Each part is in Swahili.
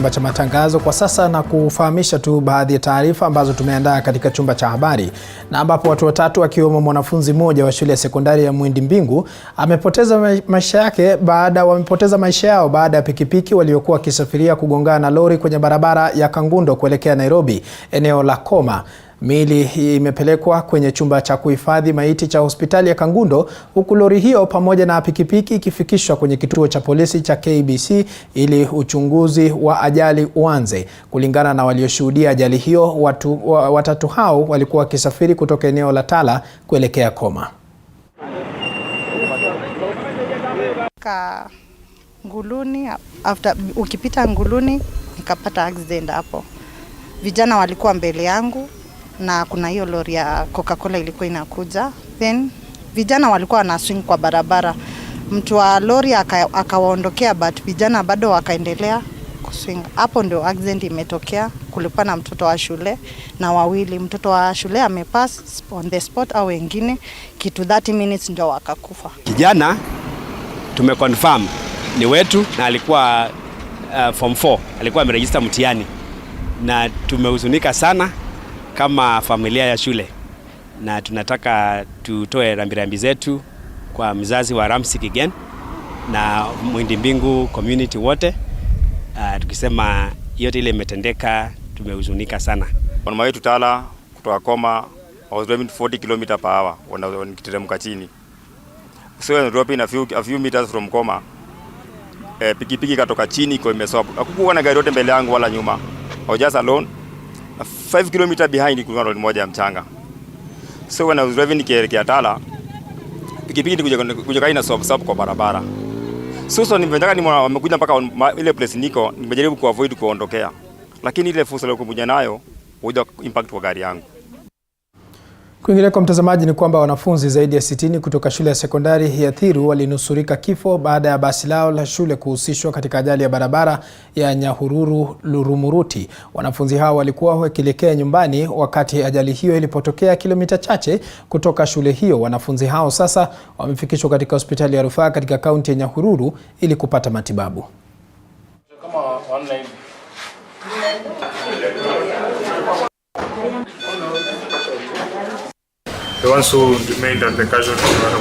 chumba cha matangazo kwa sasa na kufahamisha tu baadhi ya taarifa ambazo tumeandaa katika chumba cha habari, na ambapo watu watatu wakiwemo mwanafunzi mmoja wa shule ya sekondari ya Mwindi Mbingu wamepoteza maisha yao baada ya pikipiki waliokuwa wakisafiria kugongana na lori kwenye barabara ya Kangundo kuelekea Nairobi, eneo la Koma. Miili hii imepelekwa kwenye chumba cha kuhifadhi maiti cha hospitali ya Kangundo, huku lori hiyo pamoja na pikipiki ikifikishwa kwenye kituo cha polisi cha KBC ili uchunguzi wa ajali uanze. Kulingana na walioshuhudia ajali hiyo, watatu hao walikuwa wakisafiri kutoka eneo la Tala kuelekea Koma. Nguluni, ukipita Nguluni nikapata accident hapo. Vijana walikuwa mbele yangu na kuna hiyo lori ya Coca-Cola ilikuwa inakuja. Then vijana walikuwa wanaswing kwa barabara. Mtu wa lori akawaondokea, but vijana bado wakaendelea kuswing. Hapo ndio accident imetokea. Kulikuwa na mtoto wa shule na wawili. Mtoto wa shule amepass on the spot, au wengine kitu 30 minutes ndio wakakufa. Kijana tumeconfirm ni wetu na alikuwa form 4, alikuwa ameregister mtihani, na tumehuzunika sana kama familia ya shule, na tunataka tutoe rambirambi zetu kwa mzazi wa Ramsi Kigen na Mwindi Mbingu community wote, tukisema yote ile imetendeka, tumehuzunika sana. Mama wetu Tala kutoka Koma was driving 40 km/h wanakiteremka chini. So when dropping a few meters from Koma, pikipiki katoka chini kwa imesopa. Hakukuwa na gari yote mbele yangu wala nyuma. I was just alone. 5 km behind kulikuwa lori moja ya mchanga. So when I was driving nikielekea Tala, pikipiki kuja kaina stop kwa barabara. So nimetaka wamekuja mpaka ile place niko, nimejaribu kuavoid kuondokea. Lakini ile fursa ile kuja nayo huja impact kwa gari yangu. Kwingineko mtazamaji, ni kwamba wanafunzi zaidi ya 60 kutoka shule ya sekondari ya Thiru walinusurika kifo baada ya basi lao la shule kuhusishwa katika ajali ya barabara ya Nyahururu Lurumuruti. Wanafunzi hao walikuwa wakielekea nyumbani wakati ajali hiyo ilipotokea kilomita chache kutoka shule hiyo. Wanafunzi hao sasa wamefikishwa katika hospitali ya rufaa katika kaunti ya Nyahururu ili kupata matibabu. The ones who remained at the casualty were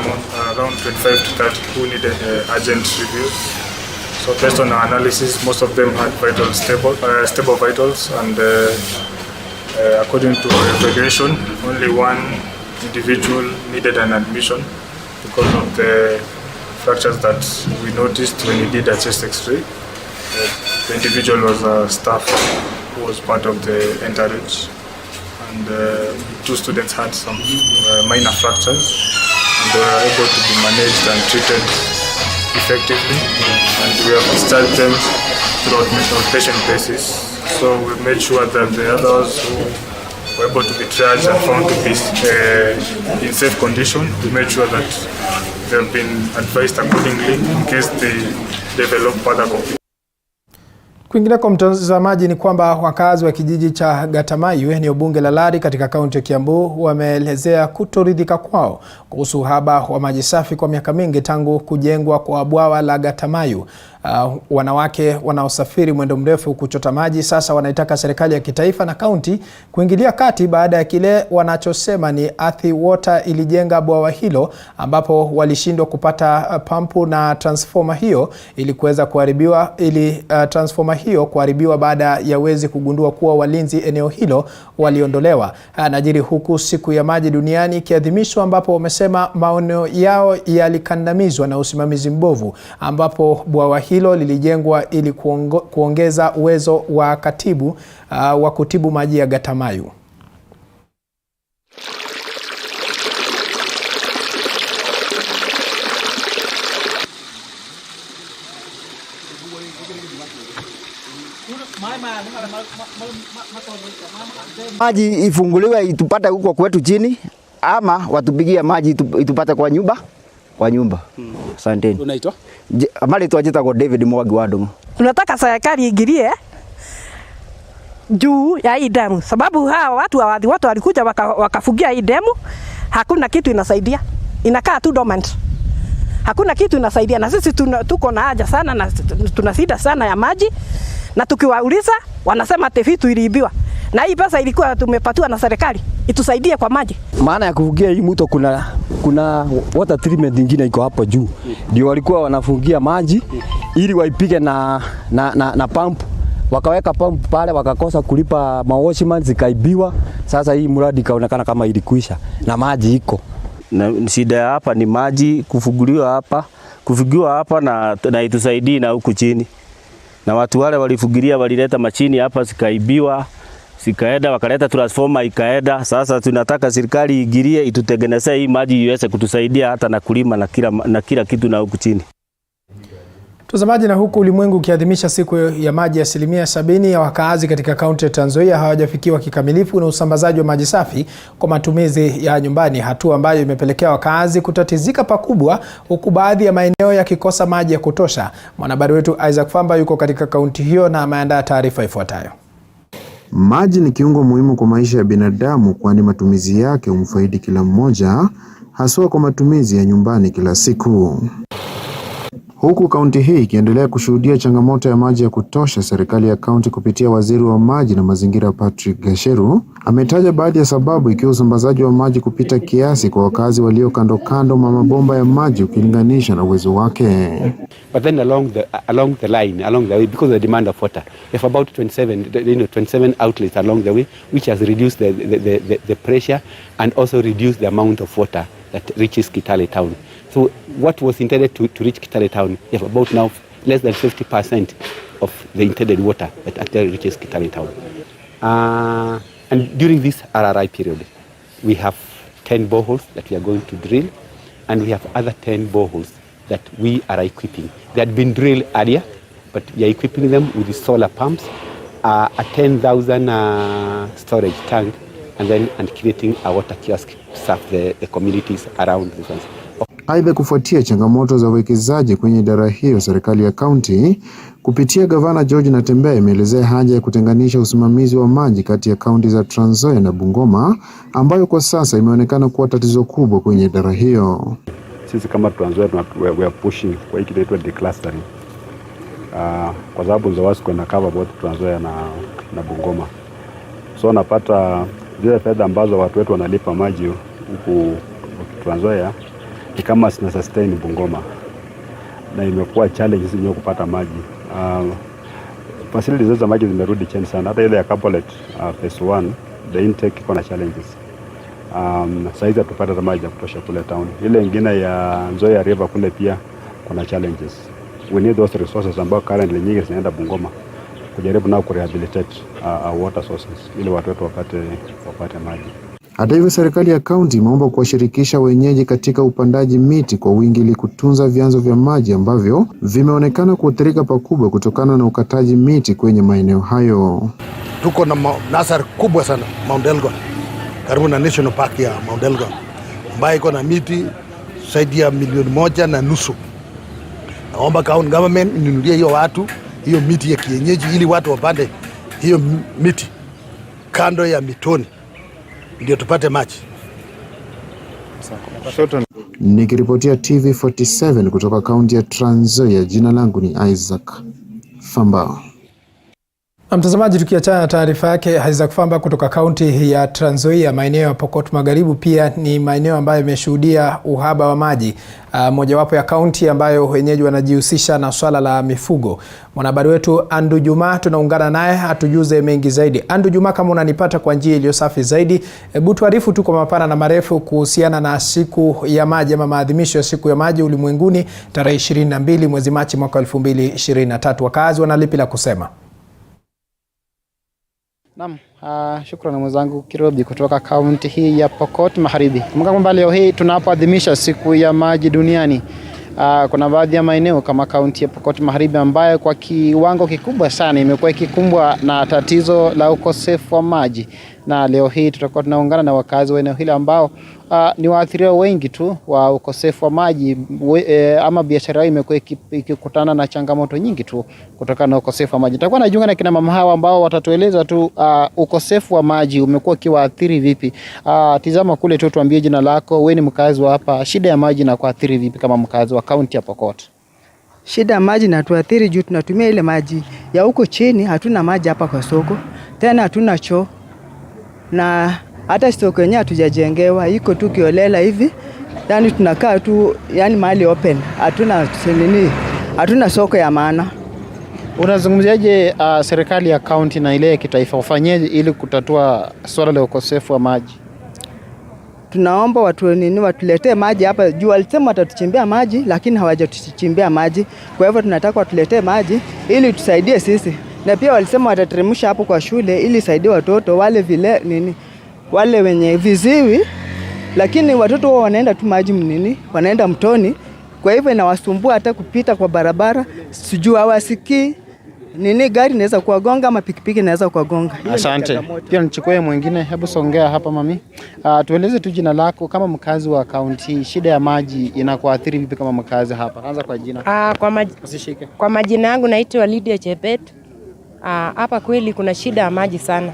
around 25 to 30 who needed urgent reviews. So based on our analysis, most of them had stable vitals, and according to regulation, only one individual needed an admission because of the fractures that we noticed when we did a chest X-ray. The individual was a staff who was part of the entourage. And 2 students had some minor fractures, and they were able to be managed and treated effectively, and we have discharged them through outpatient basis. So we made sure that the others who were able to be triaged and found to be in safe condition, we made sure that they have been advised accordingly in case they develop further complications. Kwingineko mtazamaji, ni kwamba wakazi wa kijiji cha Gatamayu eneo bunge la Lari katika kaunti ya Kiambu wameelezea kutoridhika kwao kuhusu uhaba wa maji safi kwa miaka mingi tangu kujengwa kwa bwawa la Gatamayu. Wanawake wanaosafiri mwendo mrefu kuchota maji sasa wanaitaka serikali ya kitaifa na kaunti kuingilia kati baada ya kile wanachosema ni Athi Water ilijenga bwawa hilo, ambapo walishindwa kupata pampu na transformer hiyo ili kuweza kuharibiwa transformer hiyo kuharibiwa baada ya wezi kugundua kuwa walinzi eneo hilo waliondolewa. Najiri huku siku ya maji duniani ikiadhimishwa, ambapo wamesema maono yao yalikandamizwa na usimamizi mbovu, ambapo bwawa hilo lilijengwa ili kuongeza uwezo wa kutibu maji ya Gatamayu. Maji ifunguliwe itupate huko kwetu chini, ama watupigie maji itupate kwa nyumba. Asanteni. Unaitwa? Amali tuajita kwa David Mwagi wa Ndungu. Tunataka serikali ingilie juu ya hii demu, sababu hawa watu walikuja wakafugia hii demu, hakuna kitu inasaidia. Inakaa tu dormant. Hakuna kitu inasaidia, na sisi tuko na haja sana na tuna shida sana ya maji, na tukiwauliza wanasema ati vitu iliibiwa. Na hii pesa ilikuwa tumepatiwa na serikali itusaidie kwa maji. Maana ya kufungia hii mto kuna water treatment nyingine iko hapo juu. Ndio walikuwa wanafungia maji ili waipige na pump. Wakaweka pump pale wakakosa kulipa mawashman zikaibiwa. Sasa hii mradi kaonekana kama ilikuisha na maji iko. Na shida ya hapa ni maji kufunguliwa hapa na itusaidii na huku chini. Na watu wale walifugilia walileta machini hapa zikaibiwa. Sikaenda wakaleta transformer ikaenda. Sasa tunataka serikali iingilie itutengenezee hii maji iweze kutusaidia hata na kulima na kila kitu na huku chini. Mtazamaji, na huku ulimwengu ukiadhimisha siku ya maji, 70% ya wakaazi katika kaunti ya Trans Nzoia hawajafikiwa kikamilifu na usambazaji wa maji safi kwa matumizi ya nyumbani, hatua ambayo imepelekea wakaazi kutatizika pakubwa, huku baadhi ya maeneo yakikosa maji ya kutosha. Mwanahabari wetu Isaac Famba yuko katika kaunti hiyo na ameandaa taarifa ifuatayo. Maji ni kiungo muhimu kwa maisha ya binadamu, kwani matumizi yake humfaidi kila mmoja, haswa kwa matumizi ya nyumbani kila siku. Huku kaunti hii ikiendelea kushuhudia changamoto ya maji ya kutosha, serikali ya kaunti kupitia waziri wa maji na mazingira Patrick Gasheru ametaja baadhi ya sababu, ikiwa usambazaji wa maji kupita kiasi kwa wakazi walio kando mwa mabomba ya maji ukilinganisha na uwezo wake. But then along the way, because of the demand of water, we have about 27 outlets along the way, which has reduced the pressure and also reduced the amount of water that reaches Kitale town. So what was intended to reach Kitale town, we have about now less than 50% of the intended water that actually reaches Kitale town. And during this RRI period, we have 10 boreholes that we are going to drill, and we have other 10 boreholes that we are equipping. They had been drilled earlier, but we are equipping them with the solar pumps, a 10,000 storage tank, and creating a water kiosk to serve the communities around the fence. Aidha, kufuatia changamoto za uwekezaji kwenye idara hiyo, serikali ya kaunti kupitia gavana George Natembeya imeelezea haja ya kutenganisha usimamizi wa maji kati ya kaunti za Trans Nzoia na Bungoma, ambayo kwa sasa imeonekana kuwa tatizo kubwa kwenye idara hiyo. Sisi kama Trans Nzoia we are pushing kwa hiki inaitwa declustering. Kwa sababu Nzoia kuna cover both Trans Nzoia na Bungoma. So napata zile fedha ambazo watu wetu wanalipa maji huku Trans Nzoia ni kama sina sustain Bungoma, na imekuwa challenge sisi kupata maji. Facilities za maji zimerudi chini sana. Hata ile ya Kapolet phase 1 the intake iko na challenges. Saizi tupata maji ya kutosha kule town. Ile nyingine ya Nzoia River kule pia kuna challenges. We need those resources ambao currently nyingi zinaenda Bungoma kujaribu nao kurehabilitate water sources ili watu wetu wapate maji. Hata hivyo, serikali ya kaunti imeomba kuwashirikisha wenyeji katika upandaji miti kwa wingi ili kutunza vyanzo vya maji ambavyo vimeonekana kuathirika pakubwa kutokana na ukataji miti kwenye maeneo hayo. Tuko na nasari kubwa sana Mount Elgon, karibu na National Park ya Mount Elgon, ambayo iko na miti zaidi ya 1.5 million. Naomba county government inunulie hiyo watu hiyo miti ya kienyeji ili watu wapande hiyo miti kando ya mitoni ndio tupate maji. Nikiripotia TV47 kutoka kaunti ya Trans Nzoia, jina langu ni Isaac Famba. Na mtazamaji, tukiachana na taarifa yake Isaac Famba kutoka kaunti ya Trans Nzoia, maeneo ya Pokot Magharibi pia ni maeneo ambayo yameshuhudia uhaba wa maji. Mojawapo ya kaunti ambayo wenyeji wanajihusisha na swala la mifugo. Mwanahabari wetu Andu Juma tunaungana naye atujuze mengi zaidi. Andu Juma, kama unanipata kwa njia iliyo safi zaidi, hebu tuarifu tu kwa mapana na marefu kuhusiana na siku ya maji ama maadhimisho ya siku ya maji ulimwenguni tarehe 22 mwezi Machi mwaka 2023. Wakazi wanalipi la kusema? Naam, shukrani mwenzangu Kirobi kutoka kaunti hii ya Pokot Magharibi. Kumbuka kwamba leo hii tunapoadhimisha siku ya maji duniani, kuna baadhi ya maeneo kama kaunti ya Pokot Magharibi ambayo kwa kiwango kikubwa sana imekuwa ikikumbwa na tatizo la ukosefu wa maji. Na leo hii tutakuwa tunaungana na wakazi wa eneo hili ambao ni waathiriwa wengi tu wa ukosefu wa maji, ama biashara imekuwa ikikutana na changamoto nyingi tu kutokana na ukosefu wa maji. Tutakuwa najiunga na kina mama hawa ambao watatueleza tu ukosefu wa maji umekuwa kiwaathiri vipi. Tizama kule tu, tuambie jina lako, wewe ni mkazi wa hapa, shida ya maji na kuathiri vipi kama mkazi wa kaunti ya Pokot? Shida maji na tuathiri juu tunatumia ile maji ya huko chini, hatuna maji hapa kwa soko. Tena hatuna choo. Na hata soko yenyewe hatujajengewa, iko tu kiolela hivi. Yaani tunakaa tu yani mahali open. Hatuna soko ya maana. Unazungumziaje serikali ya kaunti na ile ya kitaifa ufanyeje ili kutatua swala la ukosefu wa maji? Tunaomba watuletee maji hapa. Juu walisema watatuchimbia maji lakini hawajatuchimbia maji. Kwa hivyo tunataka watuletee maji ili tusaidie sisi. Na pia walisema watateremsha hapo kwa shule ili saidie watoto wale wenye viziwi, lakini watoto wao wanaenda tu maji wanaenda mtoni. Kwa hivyo inawasumbua hata kupita kwa barabara, sijui hawasikii. Gari inaweza kuwagonga ama pikipiki inaweza kuwagonga. Asante. Pia nichukue mwingine, hebu songea hapa mami. Tueleze tu jina lako kama mkazi wa kaunti, shida ya maji inakuathiri vipi kama mkazi hapa? Anza kwa jina. Kwa majina yangu naitwa Lydia Chebet. Hapa kweli kuna shida ya maji sana.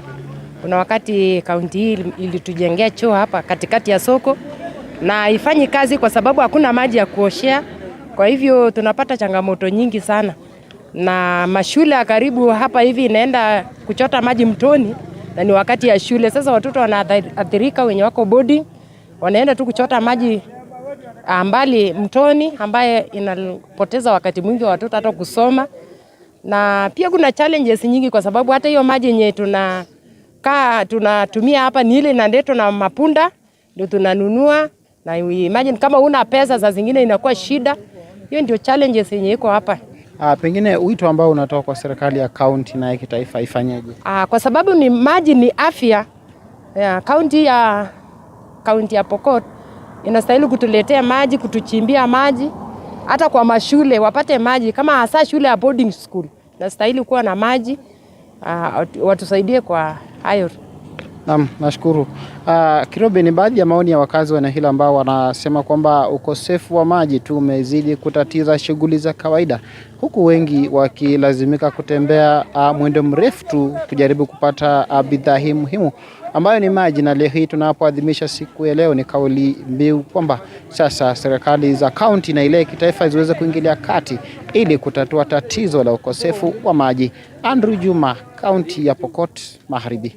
Kuna wakati kaunti hii ilitujengea choo hapa katikati ya soko na haifanyi kazi kwa sababu hakuna maji ya kuoshea. Kwa hivyo tunapata changamoto nyingi sana. Na mashule ya karibu hapa hivi inaenda kuchota maji mtoni na ni wakati ya shule. Sasa watoto wanaathirika, wenye wako boarding wanaenda tu kuchota maji mbali mtoni, ambaye inapoteza wakati mwingi wa watoto hata kusoma. Na pia kuna challenges nyingi kwa sababu hata hiyo maji yenye tunatumia hapa ni ile inaletwa na mapunda ndio tunanunua, na imagine kama una pesa za zingine inakuwa shida. Hiyo ndio challenges yenye iko hapa. Pengine wito ambao unatoa kwa serikali ya kaunti na ya kitaifa ifanyeje? Kwa sababu maji ni afya. Kaunti ya Pokot inastahili kutuletea maji, kutuchimbia maji. Hata kwa mashule wapate maji, kama hasa shule ya boarding school inastahili kuwa na maji. Watusaidie kwa hayo. Naam, nashukuru. Kirobe, ni baadhi ya maoni ya wakazi wa eneo hilo ambao wanasema kwamba ukosefu wa maji tu umezidi kutatiza shughuli za kawaida, huku wengi wakilazimika kutembea mwendo mrefu tu kujaribu kupata bidhaa hii muhimu ambayo ni maji. Na leo hii tunapoadhimisha siku ya leo, ni kauli mbiu kwamba sasa serikali za kaunti na ile kitaifa ziweze kuingilia kati ili kutatua tatizo la ukosefu wa maji. Andrew Juma, kaunti ya Pokot Magharibi.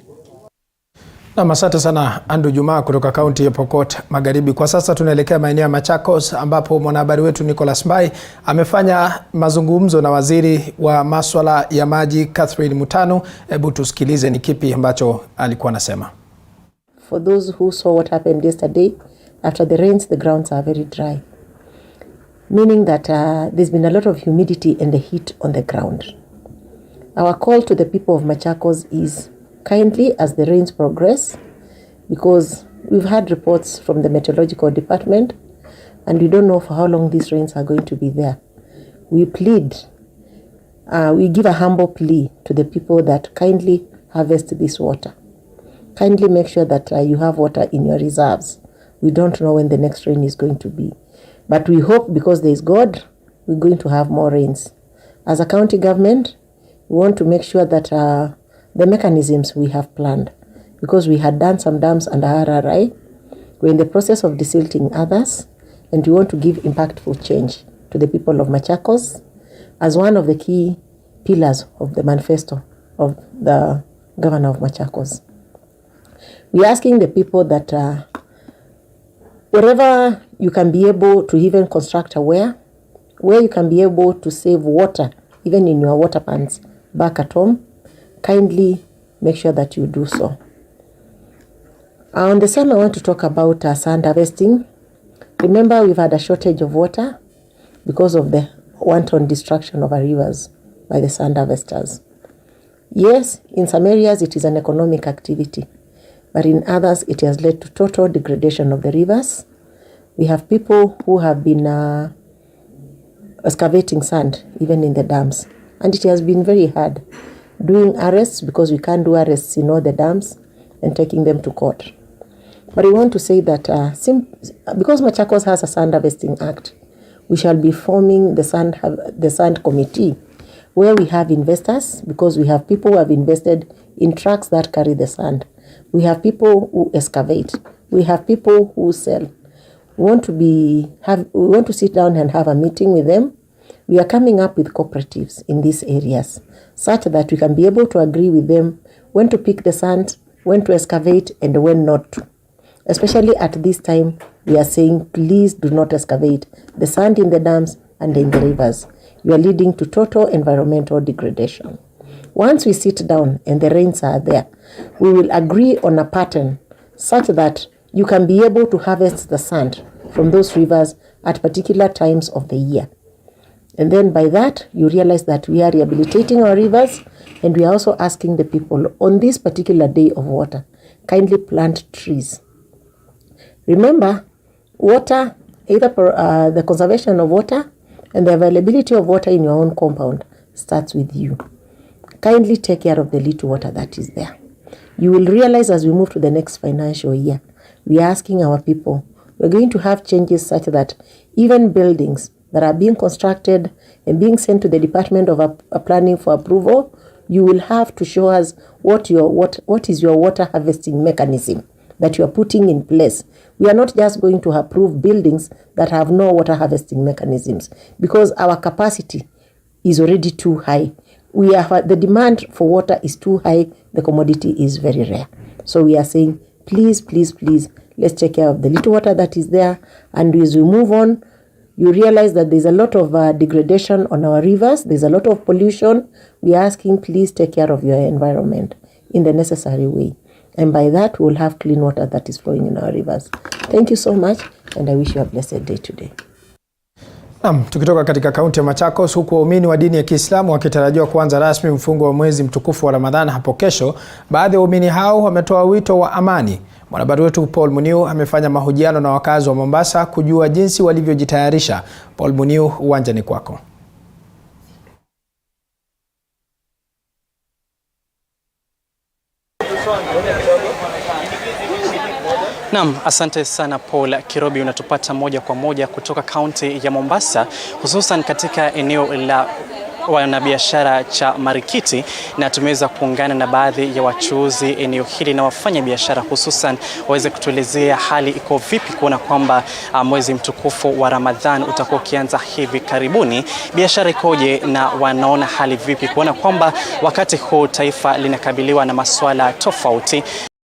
Na asante sana Andrew Juma kutoka kaunti ya Pokot Magharibi. Kwa sasa tunaelekea maeneo ya Machakos ambapo mwanahabari wetu Nicholas Mbai amefanya mazungumzo na waziri wa masuala ya maji Catherine Mutanu. Hebu tusikilize ni kipi ambacho alikuwa anasema. For those who saw what happened yesterday, after the rains the grounds are very dry. Meaning that there's been a lot of humidity and the heat on the ground. Our call to the people of Machakos is kindly, as the rains progress, because we've had reports from the meteorological department and we don't know for how long these rains are going to be there. We give a humble plea to the people that kindly harvest this water. Kindly make sure that you have water in your reserves. We don't know when the next rain is going to be. But we hope, because there is God, we're going to have more rains. As a county government, we want to make sure that the mechanisms we have planned, because we had done some dams under RRI, we're in the process of desilting others, and we want to give impactful change to the people of Machakos as one of the key pillars of the manifesto of the governor of Machakos. We're asking the people that wherever you can be able to even construct a where you can be able to save water, even in your water pans back at home, kindly make sure that you do so. On the same, I want to talk about sand harvesting. Remember, we've had a shortage of water because of the wanton destruction of our rivers by the sand harvesters. Yes, in some areas it is an economic activity, but in others it has led to total degradation of the rivers. We have people who have been excavating sand, even in the dams, and it has been very hard doing arrests, because we can't do arrests in all the dams, and taking them to court. But we want to say that because Machakos has a sand harvesting act, we shall be forming the sand committee, where we have investors, because we have people who have invested in trucks that carry the sand. We have people who excavate. We have people who sell. We want to sit down and have a meeting with them, we are coming up with cooperatives in these areas such that we can be able to agree with them when to pick the sand, when to excavate, and when not to. Especially at this time, we are saying, please do not excavate the sand in the dams and in the rivers. You are leading to total environmental degradation. Once we sit down and the rains are there, we will agree on a pattern such that you can be able to harvest the sand from those rivers at particular times of the year. And then by that, you realize that we are rehabilitating our rivers, and we are also asking the people on this particular day of water, kindly plant trees. Remember, water, either the conservation of water and the availability of water in your own compound starts with you. Kindly take care of the little water that is there. You will realize as we move to the next financial year, we are asking our people, we're going to have changes such that even buildings that are being constructed and being sent to the Department of Planning for approval, you will have to show us what is your water harvesting mechanism that you are putting in place. We are not just going to approve buildings that have no water harvesting mechanisms because our capacity is already too high. The demand for water is too high. The commodity is very rare. So we are saying, please, please, please, let's take care of the little water that is there. And as we move on, you realize that there's a lot of degradation on our rivers. There's a lot of pollution. We are asking, please take care of your environment in the necessary way. And by that, we'll have clean water that is flowing in our rivers. Thank you so much, and I wish you a blessed day today. Tukitoka katika kaunti ya Machakos, huku waumini wa dini ya Kiislamu wakitarajiwa kuanza rasmi mfungo wa mwezi mtukufu wa Ramadhan hapo kesho, baadhi ya waumini hao wametoa wito wa amani. Mwanahabari wetu Paul Muniu amefanya mahojiano na wakazi wa Mombasa kujua jinsi walivyojitayarisha. Paul Muniu, uwanjani kwako. Naam, asante sana Paul Kirobi, unatupata moja kwa moja kutoka kaunti ya Mombasa, hususan katika eneo la wanabiashara cha Marikiti, na tumeweza kuungana na baadhi ya wachuuzi eneo hili na wafanya biashara, hususan waweze kutuelezea hali iko vipi kuona kwamba mwezi mtukufu wa Ramadhan utakuwa ukianza hivi karibuni. Biashara ikoje na wanaona hali vipi kuona kwamba wakati huu taifa linakabiliwa na masuala tofauti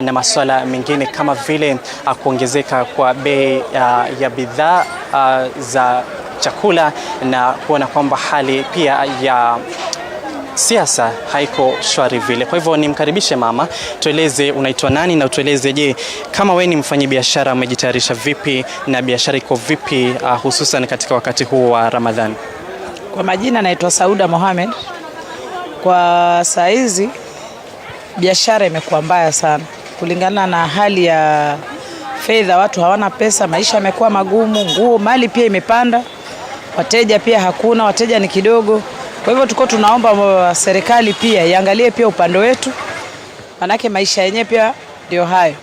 na masuala mengine kama vile kuongezeka kwa bei ya bidhaa za chakula, na kuona kwamba hali pia ya siasa haiko shwari vile. Kwa hivyo nimkaribishe mama, tueleze unaitwa nani na utueleze, je, kama wewe ni mfanyabiashara umejitayarisha vipi na biashara iko vipi hususan katika wakati huu wa Ramadhani? Kwa majina naitwa Sauda Mohamed. Kwa saa hizi biashara imekuwa mbaya sana kulingana na hali ya fedha. Watu hawana pesa, maisha yamekuwa magumu, nguo mali pia imepanda, wateja pia hakuna, wateja ni kidogo. Kwa hivyo tuko tunaomba serikali pia iangalie pia upande wetu, manake maisha yenyewe pia ndio hayo.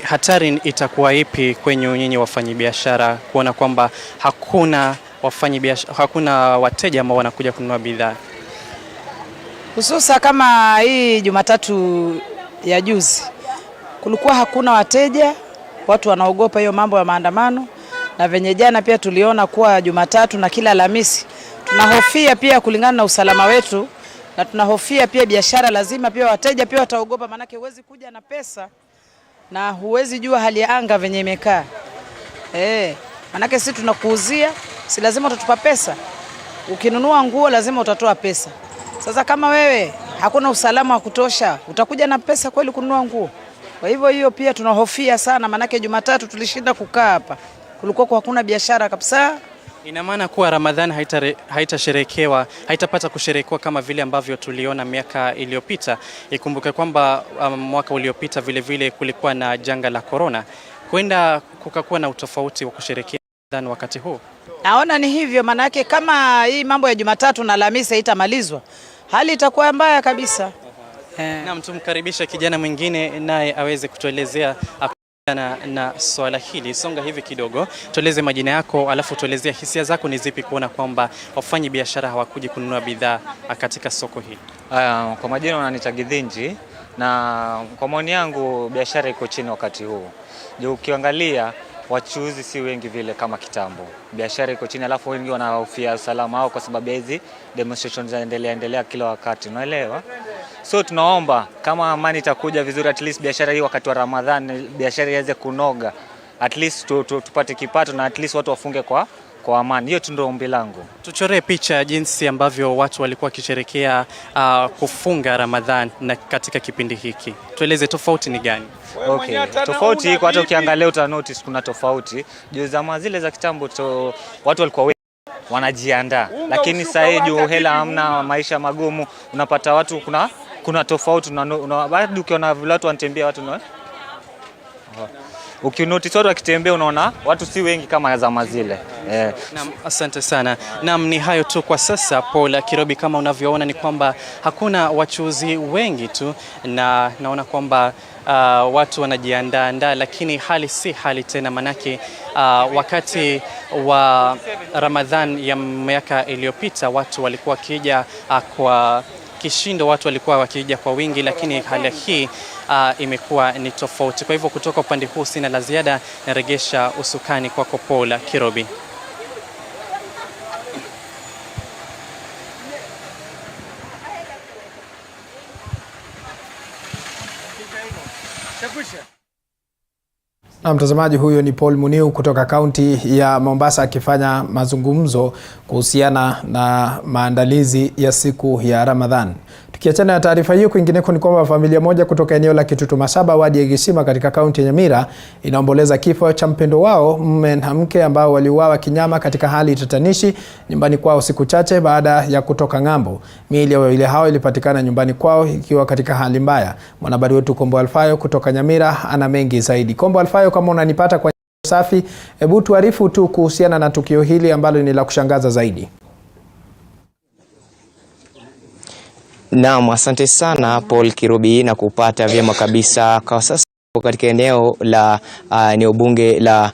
Hatari itakuwa ipi kwenye nyinyi wafanyabiashara kuona kwamba hakuna wateja ambao wanakuja kununua bidhaa? Hususa kama hii Jumatatu ya juzi kulikuwa hakuna wateja, watu wanaogopa hiyo mambo ya maandamano, na venye jana pia tuliona kuwa Jumatatu na kila Alhamisi tunahofia pia kulingana na usalama wetu, na tunahofia pia biashara lazima pia wateja pia wataogopa, manake huwezi kuja na pesa na huwezi jua hali ya anga venye imekaa. Manake sisi tunakuuzia, si lazima utatupa pesa. Ukinunua nguo lazima utatoa pesa. Sasa kama wewe hakuna usalama wa kutosha, utakuja na pesa kweli kununua nguo? Kwa hivyo hiyo pia tunahofia sana, manake Jumatatu tulishinda kukaa hapa, kulikuwa hakuna biashara kabisa. Ina maana kuwa Ramadhani haitapata kusherekewa kama vile ambavyo tuliona miaka iliyopita. Ikumbuke kwamba mwaka uliopita vile vile kulikuwa na janga la corona. Kwenda kukakuwa na utofauti wa kusherekea Ramadhani wakati huu? Naona ni hivyo, manake kama hii mambo ya Jumatatu na Alhamisi haitamalizwa, hali itakuwa mbaya kabisa. Naam, tumkaribisha kijana mwingine naye aweze kutuelezea na swala hili. Songa hivi kidogo, tueleze majina yako alafu tuelezea hisia zako ni zipi kuona kwamba wafanyi biashara hawakuji kununua bidhaa katika soko hili. Kwa majina wananiita Githinji, na kwa maoni yangu biashara iko chini wakati huu. Je, ukiangalia wachuuzi si wengi vile kama kitambo. Biashara iko chini, alafu wengi wanahofia usalama wao kwa sababu hizi demonstrations zinaendelea kila wakati, unaelewa? So tunaomba kama amani itakuja vizuri, at least biashara hii wakati wa Ramadhani biashara iweze kunoga, at least tupate kipato na at least watu wafunge kwa amani. Hiyo tu ndio ombi langu. Tuchoree picha jinsi ambavyo watu walikuwa wakisherehekea kufunga Ramadhan na katika kipindi hiki. Tueleze tofauti ni gani? Okay. Tofauti iko, hata ukiangalia uta notice kuna tofauti. Juu zama zile za kitambo watu walikuwa wanajiandaa, lakini sasa hivi hela hamna, maisha magumu, unapata watu kuna tofauti. Baada ukiona vile watu wanatembea watu ukinotice watu wakitembea unaona watu si wengi kama zama zile. Naam, asante sana. Naam, ni hayo tu kwa sasa Paul Kirobi. Kama unavyoona ni kwamba hakuna wachuuzi wengi tu, na naona kwamba watu wanajiandaa, lakini hali si hali tena, manake wakati wa Ramadhan ya miaka iliyopita watu walikuwa wakija kwa kishindo, watu walikuwa wakija kwa wingi, lakini hali hii imekuwa ni tofauti. Kwa hivyo kutoka upande huu sina la ziada, naregesha usukani kwako Paul Kirobi. Na mtazamaji, huyo ni Paul Muniu kutoka kaunti ya Mombasa akifanya mazungumzo kuhusiana na maandalizi ya siku ya Ramadhan. Tukiachana na taarifa hiyo, kwingineko ni kwamba familia moja kutoka eneo la Kitutu Masaba wadi ya Gisima katika kaunti ya Nyamira inaomboleza kifo cha mpendo wao mume na mke ambao waliuawa kinyama katika hali tatanishi nyumbani kwao siku chache baada ya kutoka ng'ambo. Miili ya wawili hao ilipatikana nyumbani kwao ikiwa katika hali mbaya. Mwanahabari wetu Kombo Alfayo kutoka Nyamira ana mengi zaidi. Kombo Alfayo, kama unanipata kwa safi, hebu tuarifu tu kuhusiana na tukio hili ambalo ni la kushangaza zaidi. Naam, asante sana Paul Kirobi na kupata vyema kabisa. Kwa sasa katika eneo la eneo bunge la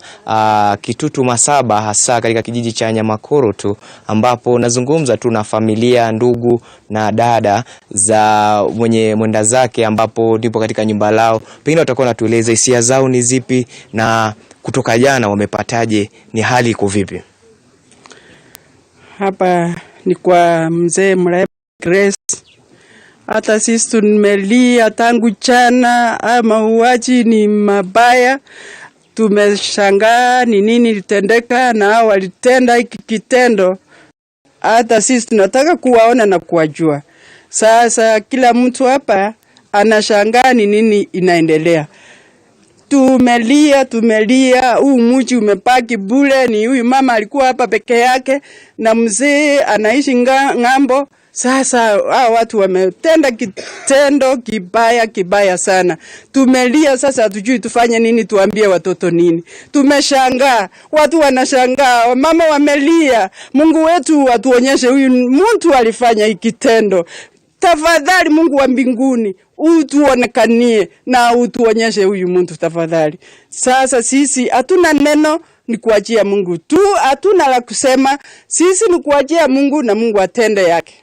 Kitutu Masaba, hasa katika kijiji cha Nyamakoro tu, ambapo nazungumza tu na familia, ndugu na dada za mwenye mwenda zake, ambapo ndipo katika nyumba lao. Pengine watakuwa natueleza hisia zao ni zipi na kutoka jana wamepataje, ni hali iko vipi? Hapa ni kwa mzee Mrema Grace. Hata sisi tumelia tangu jana, mauaji ni mabaya. Tumeshangaa ni nini litendeka na walitenda hiki kitendo. Hata sisi tunataka kuwaona na kuwajua. Sasa kila mtu hapa anashangaa ni nini inaendelea. Tumelia, huu mji umepaki bure. Ni huyu mama alikuwa hapa peke yake na mzee anaishi ng'ambo. Sasa watu wametenda kitendo kibaya sana. Tumelia sasa, hatujui tufanye nini, tuambie watoto nini. Tumeshangaa, watu wanashangaa, mama wamelia. Mungu wetu atuonyeshe huyu mtu alifanya hiki kitendo. Tafadhali Mungu wa mbinguni, utuonekanie na utuonyeshe huyu mtu tafadhali. Sasa sisi hatuna neno, ni kuachia Mungu tu, hatuna la kusema. Sisi ni kuachia Mungu na Mungu atende yake.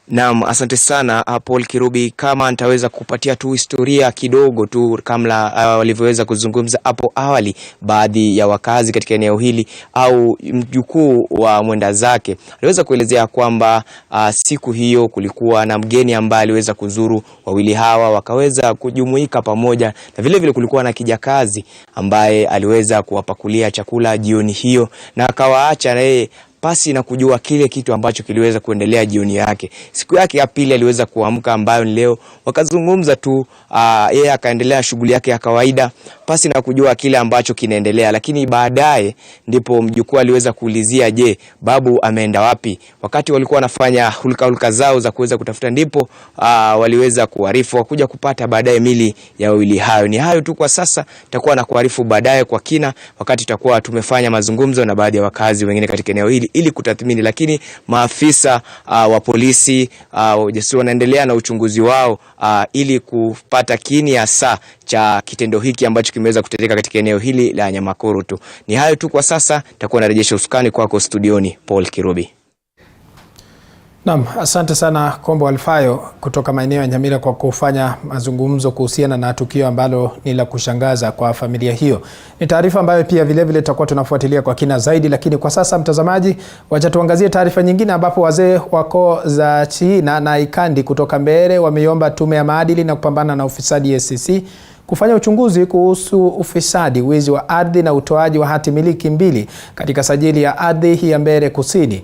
Naam, asante sana Paul Kirobi. Kama nitaweza kupatia tu historia kidogo tu kama walivyoweza kuzungumza hapo awali baadhi ya wakazi katika eneo hili au mjukuu wa mwenda zake, aliweza kuelezea kwamba siku hiyo kulikuwa na mgeni ambaye aliweza kuzuru wawili hawa, wakaweza kujumuika pamoja, na vile vile kulikuwa na kijakazi ambaye aliweza kuwapakulia chakula jioni hiyo na akawaacha na yeye pasi na kujua kile kitu ambacho kiliweza kuendelea jioni yake. Siku yake ya pili aliweza kuamka, ambayo ni leo, wakazungumza tu, yeye akaendelea shughuli yake ya kawaida pasi na kujua kile ambacho kinaendelea. Lakini baadaye ndipo mjukuu aliweza kuulizia, je, babu ameenda wapi? Wakati walikuwa wanafanya hulka zao za kuweza kutafuta, ndipo waliweza kuarifu wakuja kupata baadaye mili ya wawili hayo. Ni hayo tu kwa sasa, tutakuwa na kuarifu baadaye kwa kina wakati tutakuwa tumefanya mazungumzo na baadhi ya wakazi wengine katika eneo hili ili kutathmini. Lakini maafisa wa polisi wanaendelea na uchunguzi wao ili kupata kiini hasa cha kitendo hiki ambacho kimeweza kutendeka katika eneo hili la Nyamakoro tu. Ni hayo tu kwa sasa, takuwa narejesha usukani kwako studioni Paul Kirobi. Naam, asante sana Kombo Alfayo kutoka maeneo ya Nyamira kwa kufanya mazungumzo kuhusiana na tukio ambalo ni la kushangaza kwa familia hiyo. Ni taarifa ambayo pia vile tutakuwa tunafuatilia kwa kina zaidi, lakini kwa sasa mtazamaji, wacha tuangazie taarifa nyingine ambapo wazee wako za China na Ikandi kutoka Mbeere wameomba tume ya maadili na kupambana na ufisadi EACC kufanya uchunguzi kuhusu ufisadi, wizi wa ardhi na utoaji wa hati miliki mbili katika sajili ya ardhi ya Mbeere Kusini.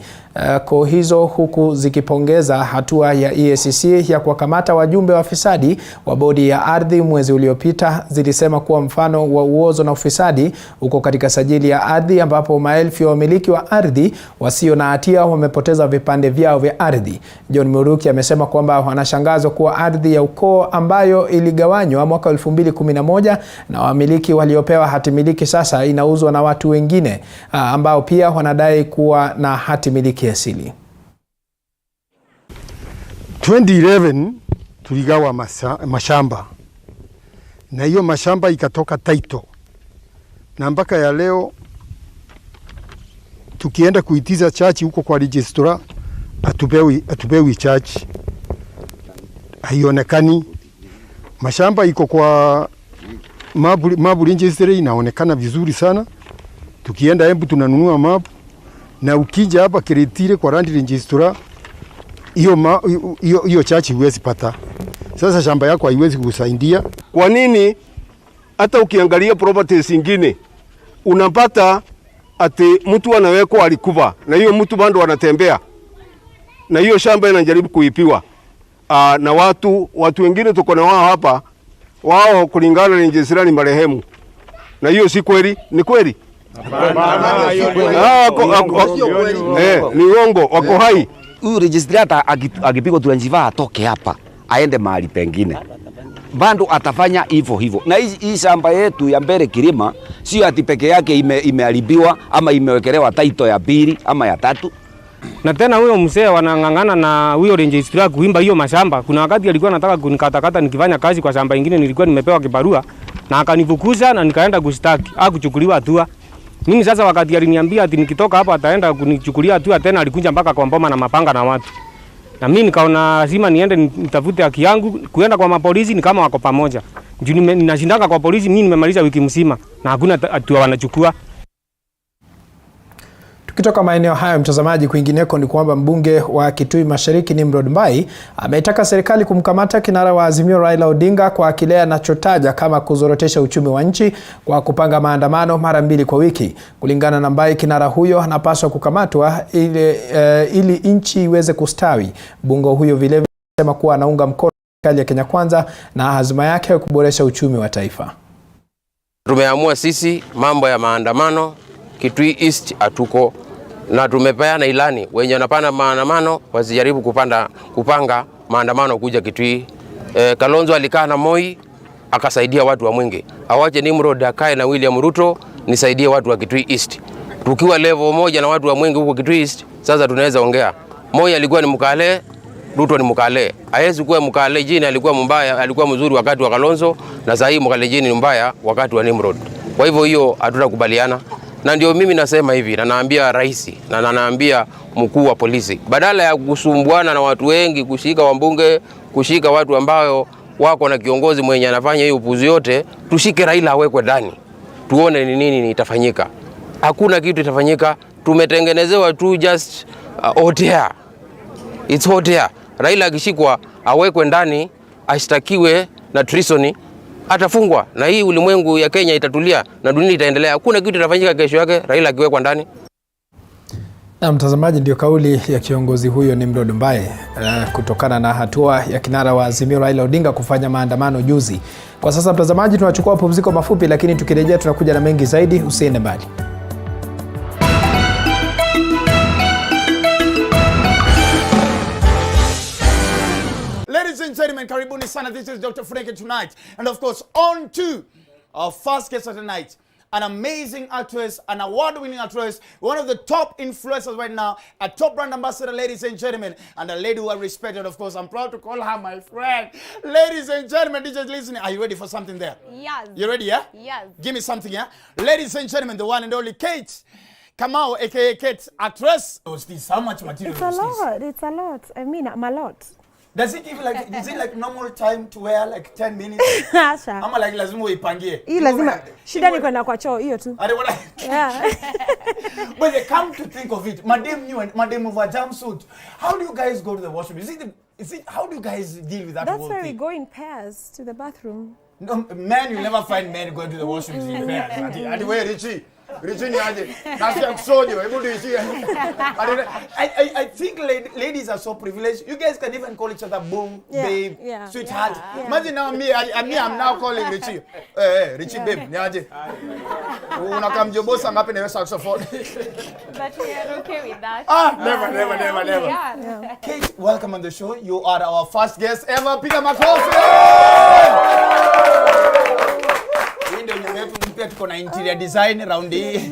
Kwa hizo huku zikipongeza hatua ya EACC ya kuwakamata wajumbe wa fisadi wa bodi ya ardhi mwezi uliopita, zilisema kuwa mfano wa uozo na ufisadi uko katika sajili ya ardhi ambapo maelfu ya wamiliki wa ardhi wasio na hatia wamepoteza vipande vyao vya ardhi. John Muruki amesema kwamba wanashangazwa kuwa ardhi ya ukoo ambayo iligawanywa mwaka 2011 na wamiliki waliopewa hati miliki sasa inauzwa na watu wengine ambao pia wanadai kuwa na hati miliki asili. 2011 tuligawa mashamba na hiyo mashamba ikatoka title, na mpaka ya leo tukienda kuitiza chachi huko kwa registrar atupewi chachi, haionekani. Mashamba iko kwa mabu registry inaonekana vizuri sana, tukienda Embu tunanunua mabu, na ukija hapa Kiritire kwa land registrar hiyo chachi huwezi pata. Sasa shamba yako haiwezi kusaidia. Kwa nini hata ukiangalia properties zingine unapata ati mtu anawekwa alikufa na hiyo mtu bado anatembea na hiyo shamba inajaribu kuipiwa na watu wengine tuko na wao hapa, wao kulingana na registrar ni marehemu, na hiyo si kweli. Ni kweli? Ni uongo, wako hai. Huyu registrar akipigwa tuanjiva atoke hapa aende mahali pengine, bado atafanya hivyo. Na hii shamba yetu ya Mbeere Kilima sio ati peke yake imeharibiwa ama imewekelewa title ya pili ama ya tatu. Na tena huyo mzee wanangangana na huyo registrar kuimba hiyo mashamba. Kuna wakati alikuwa anataka kunikatakata nikifanya kazi kwa shamba nyingine, nilikuwa nimepewa kibarua na akanifukuza na nikaenda kustaki, kuchukuliwa hatua. Mimi sasa wakati aliniambia ati nikitoka hapa ataenda kunichukulia hatua, tena alikuja mpaka kwa mboma na mapanga na watu. Na mimi nikaona lazima niende nitafute haki yangu. Kuenda kwa mapolisi ni kama wako pamoja. Ndio ninashindanga kwa polisi, mimi nimemaliza wiki mzima na hakuna hatua wanachukua. Tukitoka maeneo hayo mtazamaji, kwingineko ni kwamba mbunge wa Kitui Mashariki Nimrod Mbai ametaka serikali kumkamata kinara wa Azimio Raila Odinga kwa kile anachotaja kama kuzorotesha uchumi wa nchi kwa kupanga maandamano mara 2 kwa wiki. Kulingana na Mbai, kinara huyo anapaswa kukamatwa ili nchi iweze kustawi. Mbunge huyo vile vile anasema kuwa anaunga mkono serikali ya Kenya Kwanza na azma yake ya kuboresha uchumi wa taifa. Tumeamua sisi mambo ya maandamano Kitui East atuko, na tumepeana ilani wenye wanapanda maandamano wasijaribu kupanga maandamano kuja Kitui. Kalonzo alikaa na Moi akasaidia watu wa Mwingi, awache Nimrod akae na William Ruto nisaidie watu wa Kitui East. Tukiwa level moja na watu wa Mwingi huko Kitui East, sasa tunaweza ongea. Moi alikuwa ni mkale, Ruto ni mkale. Haiwezi kuwa mkale jini alikuwa mbaya, alikuwa mzuri wakati wa Kalonzo, na sasa hii mkale jini ni mbaya wakati wa Nimrod. Kwa hivyo hiyo hatutakubaliana. Na ndio mimi nasema hivi, na naambia rais na naambia mkuu wa polisi, badala ya kusumbuana na watu wengi, kushika wambunge, kushika watu ambao wako na kiongozi mwenye anafanya hiyo upuzi yote, tushike Raila awekwe ndani. Tuone ni nini itafanyika. Hakuna kitu itafanyika. Tumetengenezewa tu just hot air. It's hot air. Raila akishikwa awekwe ndani, ashtakiwe na treason, atafungwa, na hii ulimwengu ya Kenya itatulia na dunia itaendelea. Hakuna kitu itafanyika kesho yake Raila akiwekwa ndani. Na mtazamaji, ndio kauli ya kiongozi huyo Nimrod Mbai kutokana na hatua ya kinara wa Azimio Raila Odinga kufanya maandamano juzi. Kwa sasa mtazamaji, tunachukua pumziko mafupi, lakini tukirejea tunakuja na mengi zaidi. Usiende mbali. Ladies and gentlemen, karibuni sana. This is Dr. Frankie tonight. And of course, on to our first guest of the night. An amazing actress, an award-winning actress, one of the top influencers right now, a top brand ambassador, ladies and gentlemen, and a lady who I respected, of course. I'm proud to call her my friend. Ladies and gentlemen, DJs listening, are you ready for something there? Yes. You ready, yeah? Yes. Give me something, yeah? Ladies and gentlemen, the one and only Kate Kamau, aka Kate, actress. How much material It's a is this? lot. It's a lot. I mean, I'm a lot. Does it even like, is it like normal time to wear like 10 minutes? Asha. Ama like lazima uipangie. Hii lazima shida ni kwenda kwa choo hiyo tu. Yeah. But they come to think of it, madam of a jumpsuit. How do you guys go to the washroom? How do you guys deal with that whole thing? That's why we go in pairs to the bathroom. No, men, you'll never find men going to the washroom in pairs. And where Richie ni aje. Nasikia kusojo, hebu niishie. I think ladies are so privileged. You guys can even call each other boom, babe, sweetheart. Imagine now me, I'm now calling Richie. Richie babe, ni aje. Unakamjobosa ngapi na saxophone? But we are okay with that. Never. Yeah. Kate, welcome on the show. You are our first guest ever. Peter McCoffey. Ndio nimetu mpya tuko na interior design round hii. Hii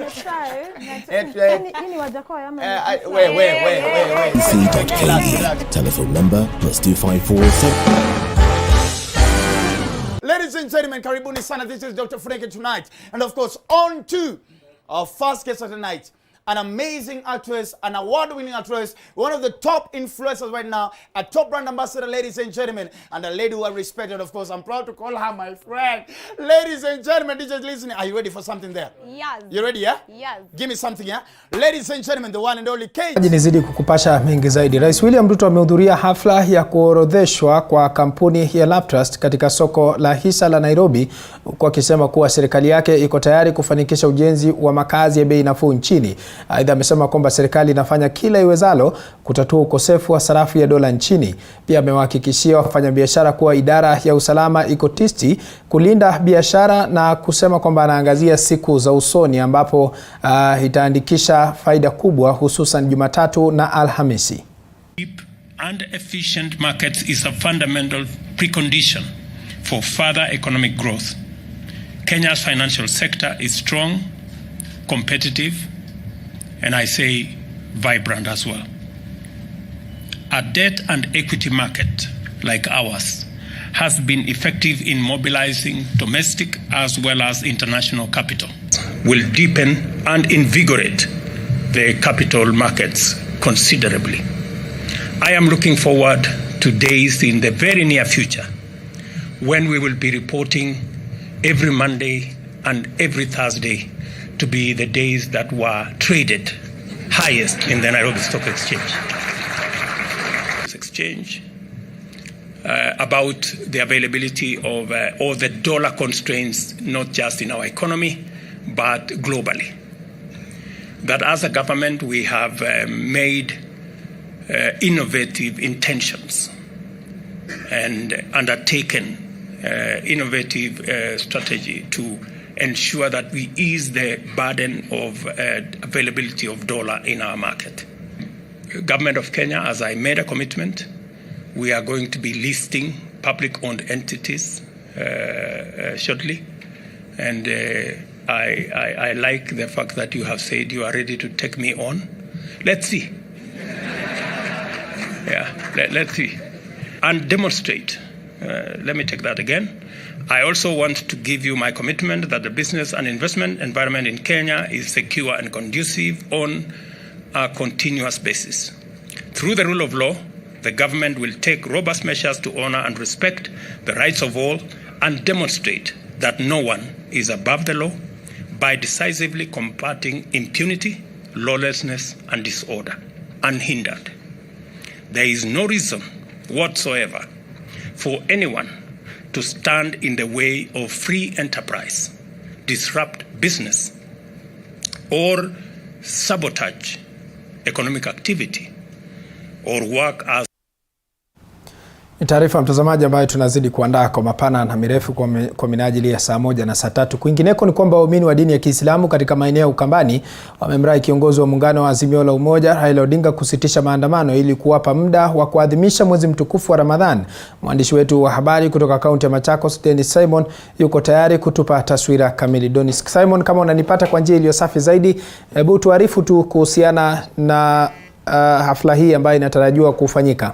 ni Wajakoya ama we. Telephone number +254. Ladies and gentlemen, karibuni sana. This is Dr. Frank tonight. And of course, on to our first guest of the night. An amazing actress, an award-winning actress, one of the top influencers right now, a top brand ambassador, ladies and gentlemen, and a lady who I respect, and of course, I'm proud to call her my friend. Ladies and gentlemen, just listening. Are you ready for something there? Yes. You ready, yeah? Yes. Give me something, yeah? Ladies and gentlemen, the one and only Kate. Nizidi kukupasha mengi zaidi. Rais William Ruto amehudhuria hafla ya kuorodheshwa kwa kampuni ya LabTrust katika soko la hisa la Nairobi, kwa akisema kuwa serikali yake iko tayari kufanikisha ujenzi wa makazi ya bei nafuu nchini. Aidha amesema kwamba serikali inafanya kila iwezalo kutatua ukosefu wa sarafu ya dola nchini. Pia amewahakikishia wafanyabiashara kuwa idara ya usalama iko tisti kulinda biashara, na kusema kwamba anaangazia siku za usoni ambapo itaandikisha faida kubwa hususan Jumatatu na Alhamisi. Cheap and efficient markets is a fundamental precondition for further economic growth. Kenya's financial sector is strong, competitive, and I say vibrant as well. A debt and equity market like ours has been effective in mobilizing domestic as well as international capital. Will deepen and invigorate the capital markets considerably. I am looking forward to days in the very near future when we will be reporting every Monday and every Thursday to be the days that were traded highest in the Nairobi Stock Exchange. About the availability of all the dollar constraints, not just in our economy, but globally. That as a government we have made innovative intentions and undertaken innovative strategy to ensure that we ease the burden of availability of dollar in our market. Government of Kenya, as I made a commitment, we are going to be listing public-owned entities shortly, and I like the fact that you have said you are ready to take me on. Let's see. Let's see. And demonstrate. Let me take that again. I also want to give you my commitment that the business and investment environment in Kenya is secure and conducive on a continuous basis. Through the rule of law, the government will take robust measures to honor and respect the rights of all and demonstrate that no one is above the law by decisively combating impunity, lawlessness, and disorder unhindered. There is no reason whatsoever for anyone to stand in the way of free enterprise, disrupt business, or sabotage economic activity, or work as. Taarifa mtazamaji ambayo tunazidi kuandaa kwa mapana na mirefu kwa minajili ya saa 1 na saa 3. Kwingineko ni kwamba waumini wa dini ya Kiislamu katika maeneo ya Ukambani wamemrai kiongozi wa muungano wa Azimio la Umoja Raila Odinga kusitisha maandamano ili kuwapa muda wa kuadhimisha mwezi mtukufu wa Ramadhan. Mwandishi wetu wa habari kutoka kaunti ya Machakos, Dennis Simon, yuko tayari kutupa taswira kamili. Dennis Simon, kama unanipata kwa njia iliyo safi zaidi, hebu tuarifu tu kuhusiana na hafla hii ambayo inatarajiwa kufanyika.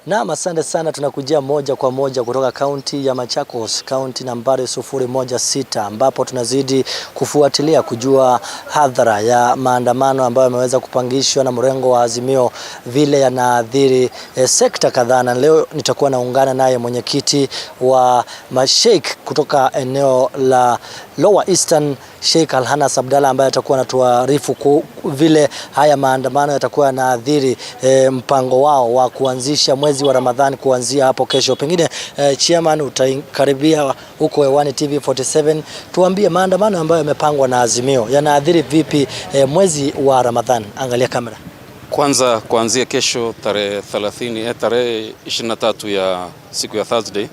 Naam, asante sana. Tunakujia moja kwa moja kutoka kaunti ya Machakos, kaunti nambari 016, ambapo tunazidi kufuatilia kujua hadhara ya maandamano ambayo yameweza kupangishwa na mrengo wa Azimio vile yanaathiri sekta kadhaa. Na leo nitakuwa naungana naye mwenyekiti wa masheikh kutoka eneo la Lower Eastern, Sheikh Alhanas Abdalla, ambaye atakuwa anatuarifu vile haya maandamano yatakuwa yanaathiri mpango wao wa kuanzisha mwezi wa Ramadhani kuanzia hapo kesho. Pengine chairman, utakaribia huko hewani TV47, tuambie maandamano ambayo yamepangwa na Azimio yanaathiri vipi mwezi wa Ramadhani. Angalia kamera. Kwanza, kuanzia kesho tarehe 23 ya siku ya Thursday,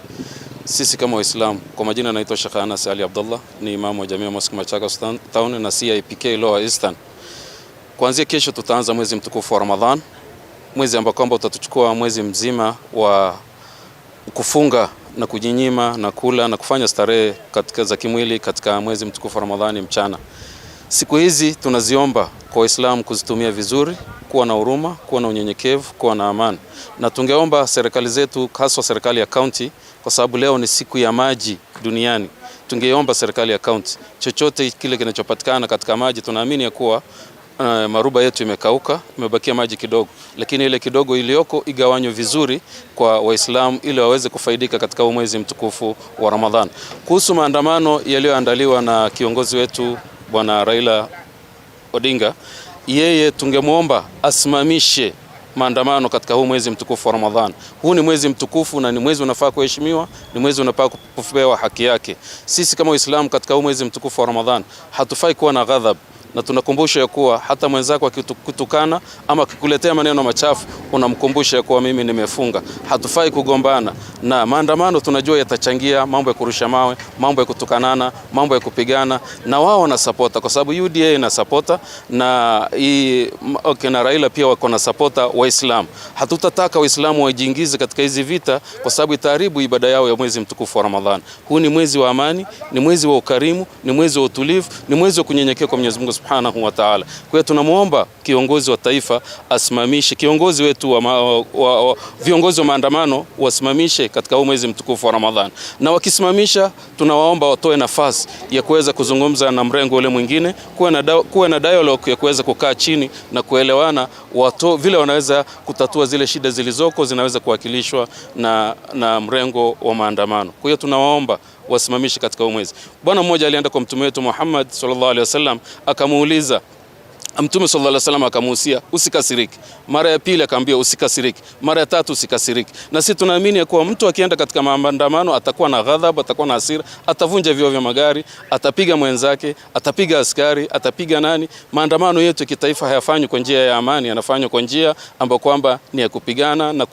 sisi kama Waislamu, kwa majina naitwa Sheikh Anas Ali Abdullah, ni imamu wa Jamia Mosque Machakos Town na CIPK Lower Eastern. Kuanzia kesho tutaanza mwezi mtukufu wa Ramadhan, mwezi ambao kwamba utatuchukua mwezi mzima wa kufunga na kujinyima na kula na kufanya starehe katika za kimwili katika mwezi mtukufu wa Ramadhani mchana. Siku hizi tunaziomba kwa Waislamu kuzitumia vizuri, kuwa na huruma, kuwa na unyenyekevu, kuwa na amani. Na tungeomba serikali zetu, hasa serikali ya county, kwa sababu leo ni siku ya maji duniani. Tungeomba serikali ya county, chochote kile kinachopatikana katika maji, tunaamini ya kuwa maruba yetu imekauka, imebakia maji kidogo, lakini ile kidogo iliyoko igawanywe vizuri kwa Waislamu ili waweze kufaidika katika mwezi mtukufu wa Ramadhan. Kuhusu maandamano yaliyoandaliwa na kiongozi wetu Bwana Raila Odinga, yeye tungemuomba asimamishe maandamano katika huu mwezi mtukufu wa Ramadhan. Huu ni mwezi mtukufu na ni mwezi unafaa kuheshimiwa, ni mwezi unafaa kupewa haki yake. Sisi kama Waislamu katika huu mwezi mtukufu wa Ramadhan hatufai kuwa na ghadhab, na tunakumbusha ya kuwa hata mwenzako akikutukana ama akikuletea maneno machafu unamkumbusha ya kuwa mimi nimefunga. Hatufai kugombana, na maandamano tunajua yatachangia mambo ya kurusha mawe, mambo ya kutukanana, mambo ya kupigana, na wao wana supporta kwa sababu UDA ina supporta na na Raila pia wako na supporta Waislamu. Hatutataka Waislamu wajiingize katika hizi vita kwa sababu itaharibu ibada yao ya mwezi mtukufu wa Ramadhan. Huu ni mwezi wa amani, ni mwezi wa ukarimu, ni mwezi wa utulivu, ni mwezi wa kunyenyekea kwa Mwenyezi Mungu Subhanahu wa Ta'ala. Kwa hiyo tunamuomba kiongozi wa taifa asimamishe, kiongozi wetu viongozi wa maandamano wasimamishe katika huu mwezi mtukufu wa Ramadhan. Na wakisimamisha, tunawaomba watoe nafasi ya kuweza kuzungumza na mrengo ule mwingine, kuwa na dialogue ya kuweza kukaa chini na kuelewana vile wanaweza kutatua zile shida zilizoko zinaweza kuwakilishwa na mrengo wa maandamano. Kwa hiyo tunawaomba wasimamishe katika mwezi. Bwana mmoja alienda kwa mtume wetu Muhammad sallallahu alaihi wasallam akamuuliza, Mtume sallallahu alaihi wasallam akamuhusia usikasiriki. Mara ya pili akamwambia usikasiriki. Mara ya tatu usikasiriki. Na sisi tunaamini ya kuwa mtu akienda katika maandamano atakuwa na ghadhabu, atakuwa na hasira, atavunja vioo vya magari, atapiga mwenzake, atapiga askari, atapiga nani. Maandamano yetu kitaifa hayafanywi kwa njia ya amani, yanafanywa kwa njia ambayo kwamba ni ya kupigana na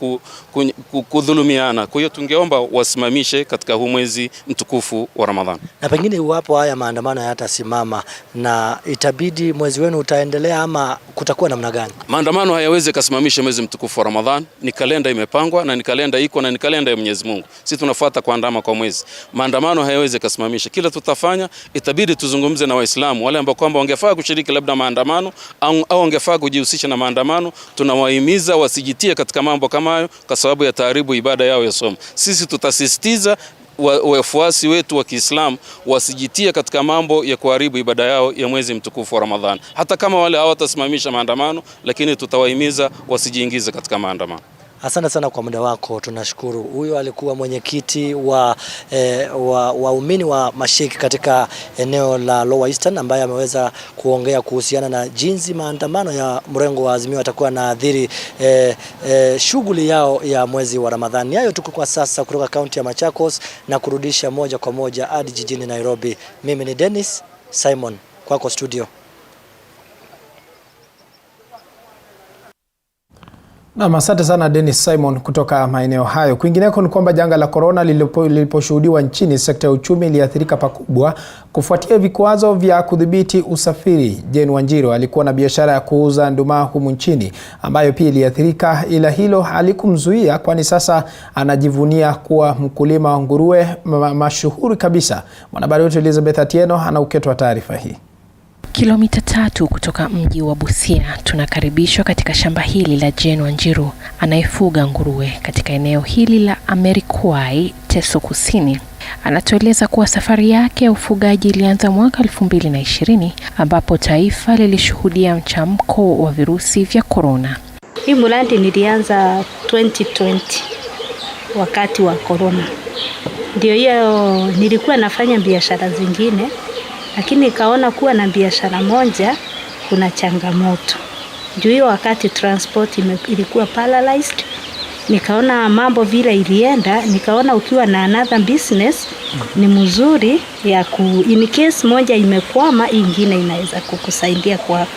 kudhulumiana. Kwa hiyo tungeomba wasimamishe katika huu mwezi mtukufu wa Ramadhani. Na pengine iwapo haya maandamano hayatasimama na itabidi mwezi wenu utaendelea, ama kutakuwa namna gani? Maandamano hayawezi kusimamisha mwezi mtukufu wa Ramadhan. Ni kalenda imepangwa na ni kalenda iko na ni kalenda ya Mwenyezi Mungu. Sisi tunafuata kuandama kwa mwezi. Maandamano hayawezi kusimamisha. Kila tutafanya itabidi tuzungumze na Waislamu wale ambao kwamba wangefaa kushiriki labda maandamano au wangefaa kujihusisha na maandamano. Tunawahimiza wasijitie katika mambo kama hayo kwa sababu ya taharibu ibada yao ya somo. Sisi tutasisitiza wafuasi wetu wa Kiislamu wasijitie katika mambo ya kuharibu ibada yao ya mwezi mtukufu wa Ramadhani. Hata kama wale hawatasimamisha maandamano, lakini tutawahimiza wasijiingize katika maandamano. Asante sana kwa muda wako, tunashukuru. Huyo alikuwa mwenyekiti wa waumini wa mashiriki katika eneo la Lower Eastern, ambaye ameweza kuongea kuhusiana na jinsi maandamano ya mrengo wa Azimio atakuwa na adhiri shughuli yao ya mwezi wa Ramadhani. Hayo tuko kwa sasa kutoka kaunti ya Machakos na kurudisha moja kwa moja hadi jijini Nairobi. Mimi ni Dennis Simon, kwako studio. Na asante sana Dennis Simon kutoka maeneo hayo. Kwingineko ni kwamba janga la corona liliposhuhudiwa nchini, sekta ya uchumi iliathirika pakubwa kufuatia vikwazo vya kudhibiti usafiri. Jane Wanjiru alikuwa na biashara ya kuuza nduma humu nchini ambayo pia iliathirika, ila hilo halikumzuia, kwani sasa anajivunia kuwa mkulima wa nguruwe mashuhuri kabisa. Mwanahabari wetu Elizabeth Atieno ana uketo wa taarifa hii. Kilomita 3 kutoka mji wa Busia tunakaribishwa katika shamba hili la Jane Wanjiru anayefuga nguruwe katika eneo hili la Amerikwai, Teso Kusini. Anatueleza kuwa safari yake ya ufugaji ilianza mwaka 2020 ambapo taifa lilishuhudia mchamko wa virusi vya corona. Hii mradi nilianza 2020 wakati wa corona. Ndio hiyo nilikuwa nafanya biashara zingine, lakini nikaona kuwa na biashara moja kuna changamoto. Ndio hiyo wakati transport ilikuwa paralyzed, nikaona mambo vile ilienda, nikaona ukiwa na another business ni mzuri ya in case moja imekwama, ingine inaweza kukusaidia kwa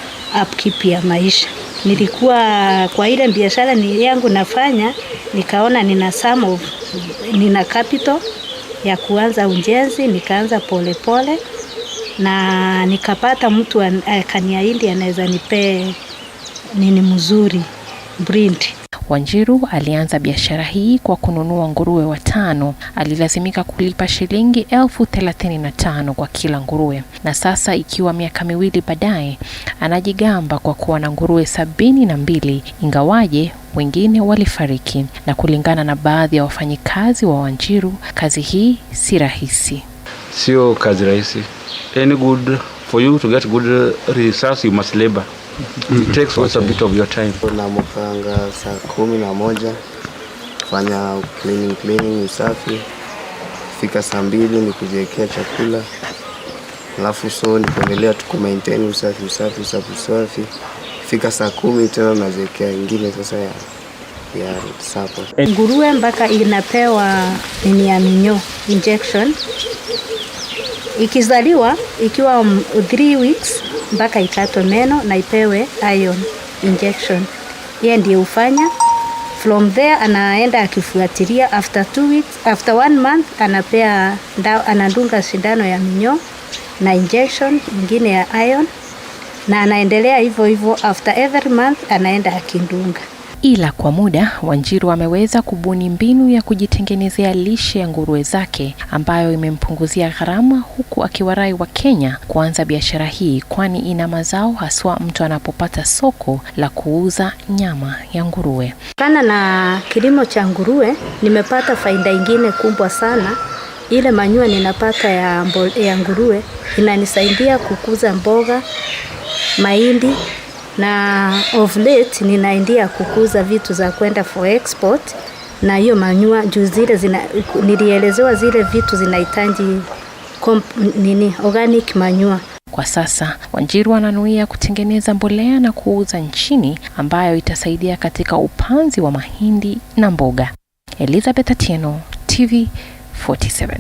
upkeep ya maisha. Nilikuwa kwa ile biashara yangu nafanya, nikaona nina capital ya kuanza ujenzi, nikaanza pole na nikapata mtu akaniahidi anaweza nipe nini mzuri breed. Wanjiru alianza biashara hii kwa kununua nguruwe 5. Alilazimika kulipa shilingi 35,000 kwa kila nguruwe. Na sasa ikiwa miaka 2 baadaye, anajigamba kwa kuwa na nguruwe 72, ingawaje wengine walifariki. Na kulingana na baadhi ya wafanyikazi wa Wanjiru, kazi hii si rahisi. Sio kazi rahisi. Any good for you to get good results, you must labor. It takes also a bit of your time. Tunamkanga saa 11 kufanya cleaning usafi, fika saa 2 ni kujiwekea chakula, alafu so ni kuendelea tu maintain usafi, fika saa 10 tena naziwekea ingine sasa ya supper. Nguruwe mpaka inapewa nini ya minyoo injection. Ikizaliwa ikiwa 3 weeks mpaka ikatwe meno na ipewe iron injection. Yeye ndiye ufanya. From there anaenda akifuatilia after 2 weeks, after 1 month anadunga sindano ya minyoo na injection nyingine ya iron, na anaendelea hivyo after every month anaenda akindunga. Ila kwa muda Wanjiru ameweza kubuni mbinu ya kujitengenezea lishe ya nguruwe zake ambayo imempunguzia gharama, huku akiwarai wa Kenya kuanza biashara hii kwani ina mazao haswa mtu anapopata soko la kuuza nyama ya nguruwe. Kana na kilimo cha nguruwe nimepata faida nyingine kubwa sana. Ile manyua ninapata ya nguruwe inanisaidia kukuza mboga, mahindi, na of late ninaendelea kukuza vitu za kwenda for export. Na hiyo manyua juu nilielezewa zile vitu zinahitaji organic manyua. Kwa sasa Wanjiru ananuia kutengeneza mbolea na kuuza nchini ambayo itasaidia katika upanzi wa mahindi na mboga. Elizabeth Atieno, TV 47.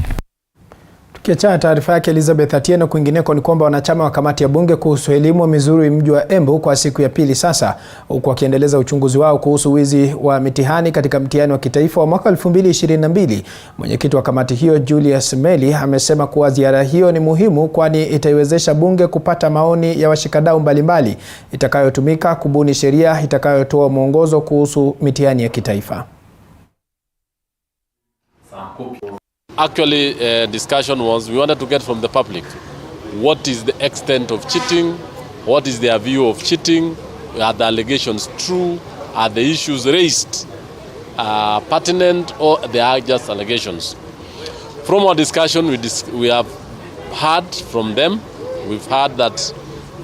Tukiachana taarifa yake Elizabeth Atieno, kwingineko ni kwamba wanachama wa kamati ya bunge kuhusu elimu wamezuru mji wa Embu kwa siku ya pili sasa, huku wakiendeleza uchunguzi wao kuhusu wizi wa mitihani katika mtihani wa kitaifa wa mwaka 2022. Mwenyekiti wa kamati hiyo Julius Meli amesema kuwa ziara hiyo ni muhimu kwani itaiwezesha bunge kupata maoni ya washikadau mbalimbali itakayotumika kubuni sheria itakayotoa mwongozo kuhusu mitihani ya kitaifa. Actually, discussion was we wanted to get from the public what is the extent of cheating, what is their view of cheating, are the allegations true, are the issues raised pertinent, or they are just allegations. From our discussion, we have heard from them. We've heard that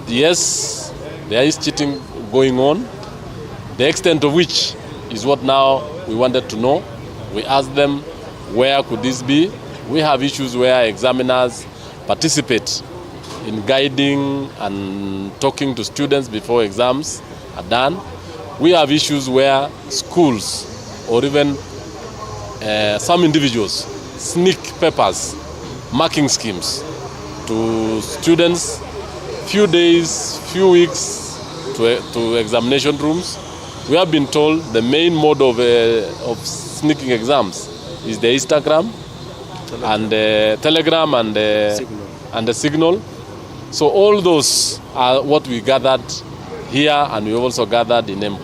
yes, there is cheating going on. The extent of which is what now we wanted to know. We asked them, where could this be? We have issues where examiners participate in guiding and talking to students before exams are done. We have issues where schools or even some individuals sneak papers, marking schemes to students, few days, few weeks to examination rooms. We have been told the main mode of sneaking exams is the Instagram and the Telegram and the Signal. So all those are what we gathered here, and we also gathered in Embu.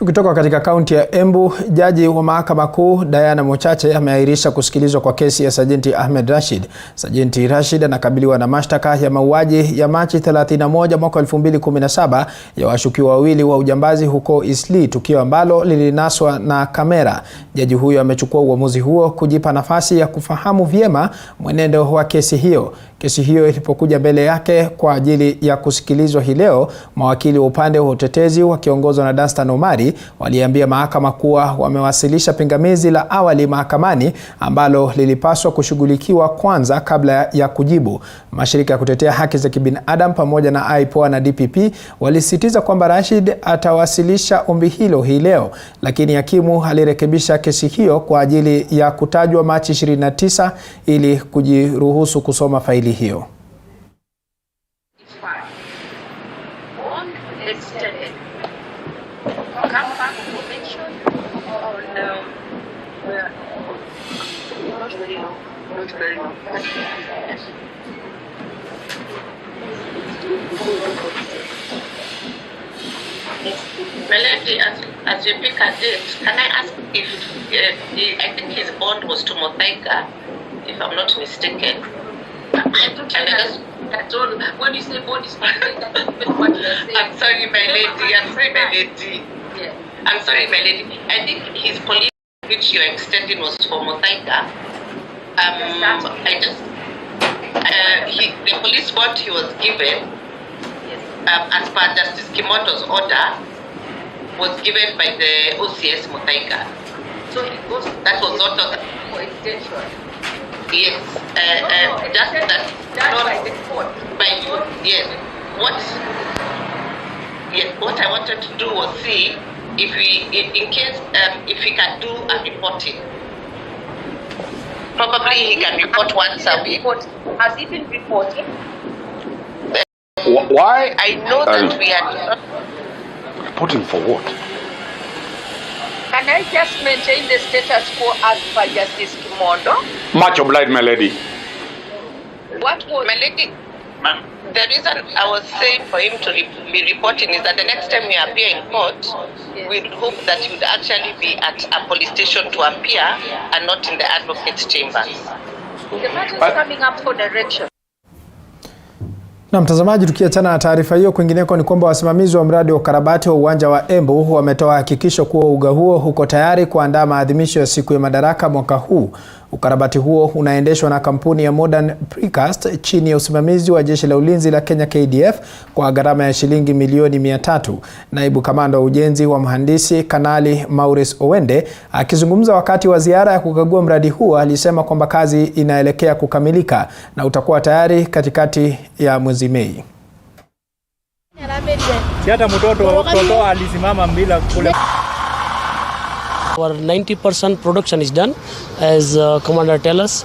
Tukitoka katika kaunti ya Embu, jaji wa mahakama kuu Diana Mochache ameahirisha kusikilizwa kwa kesi ya Sajenti Ahmed Rashid. Sajenti Rashid anakabiliwa na mashtaka ya mauaji ya Machi 31 mwaka 2017 ya washukiwa wawili wa ujambazi huko Eastleigh, tukio ambalo lilinaswa na kamera. Jaji huyo amechukua uamuzi huo kujipa nafasi ya kufahamu vyema mwenendo wa kesi hiyo. Kesi hiyo ilipokuja mbele yake kwa ajili ya kusikilizwa hii leo, mawakili wa upande wa utetezi wakiongozwa na Danstan Omari waliambia mahakama kuwa wamewasilisha pingamizi la awali mahakamani ambalo lilipaswa kushughulikiwa kwanza kabla ya kujibu. Mashirika ya kutetea haki za kibinadamu pamoja na IPOA na DPP walisisitiza kwamba Rashid atawasilisha ombi hilo hii leo, lakini hakimu alirekebisha kesi hiyo kwa ajili ya kutajwa Machi 29 ili kujiruhusu kusoma faili hiyo. Melody, as you pick a date, can I ask if I think his bond was to Muthaiga, if I'm not mistaken. When you say bond is Muthaiga, I'm sorry, my lady. Yeah. I'm sorry, my lady. I think his police, which you're extending, was for Muthaiga. The police bond he was given, as per Justice Kimondo's order, was given by the OCS Muthaiga. So that was not for extension. Yes, just that not by the court. By you, yes. What I wanted to do was see if in case if he can do a reporting. Probably he can report once a week. Has he been reporting? Why? I know that we are reporting for what? Can I just maintain the status quo as per Justice Kimondo? Much obliged, my lady. What was my lady? Ma'am. The reason I was saying for him to be reporting is that the next time we appear in court, we'd hope that he would actually be at a police station to appear and not in the advocate's chambers. The matter is coming up for direction. Na mtazamaji, tukiachana na taarifa hiyo, kwingineko ni kwamba wasimamizi wa mradi wa ukarabati wa uwanja wa Embu wametoa hakikisho kuwa uga huo huko tayari kuandaa maadhimisho ya siku ya Madaraka mwaka huu. Ukarabati huo unaendeshwa na kampuni ya Modern Precast chini ya usimamizi wa Jeshi la Ulinzi la Kenya KDF kwa gharama ya shilingi milioni 300. Naibu kamanda wa ujenzi wa mhandisi Kanali Maurice Owende akizungumza wakati wa ziara ya kukagua mradi huo alisema kwamba kazi inaelekea kukamilika na utakuwa tayari katikati ya mwezi Mei. Hata mtoto alisimama bila kule. Our 90% production is done, as Commander tell us.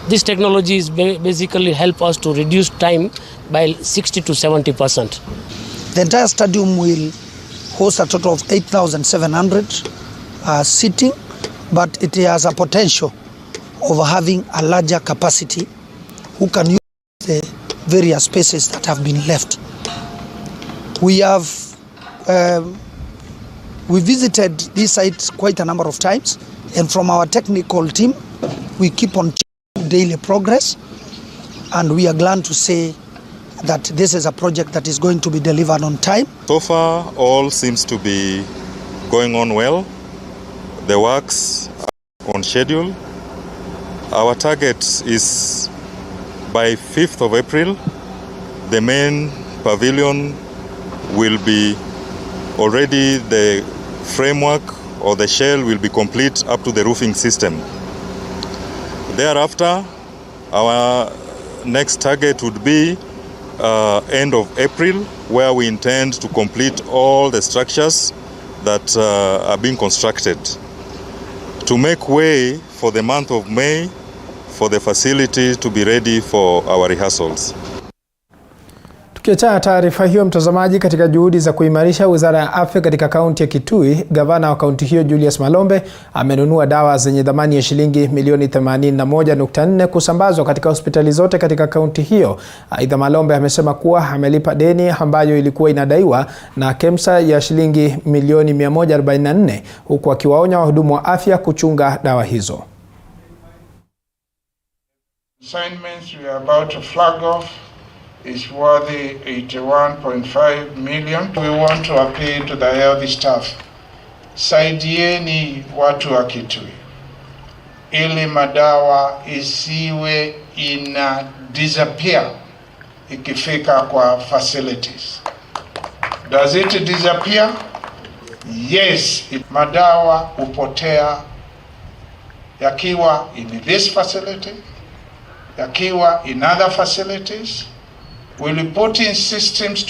This technology is basically help us to reduce time by 60 to 70%. The entire stadium will host a total of 8,700 seating, but it has a potential of having a larger capacity who can use the various spaces that have been left. We have we visited this site quite a number of times, and from our technical team, we keep on checking daily progress, and we are glad to say that this is a project that is going to be delivered on time. So far, all seems to be going on well. The works are on schedule. Our target is by 5th of April, the main pavilion will be already, the framework or the shell will be complete up to the roofing system. Thereafter, our next target would be end of April, where we intend to complete all the structures that are being constructed to make way for the month of May for the facility to be ready for our rehearsals. Tukiachana taarifa hiyo mtazamaji, katika juhudi za kuimarisha Wizara ya Afya katika kaunti ya Kitui, gavana wa kaunti hiyo Julius Malombe amenunua dawa zenye thamani ya shilingi milioni 81.4 kusambazwa katika hospitali zote katika kaunti hiyo. Aidha, Malombe amesema kuwa amelipa deni ambayo ilikuwa inadaiwa na KEMSA ya shilingi milioni 144, huku akiwaonya wahudumu wa afya kuchunga dawa hizo. Assignments we are about to flag off is worth 81.5 million. We want to appeal to the health staff. Saidieni watu wa Kitui ili madawa isiwe ina disappear ikifika kwa facilities. Does it disappear? Yes, madawa upotea yakiwa in this facility, yakiwa in other facilities. We'll put in systems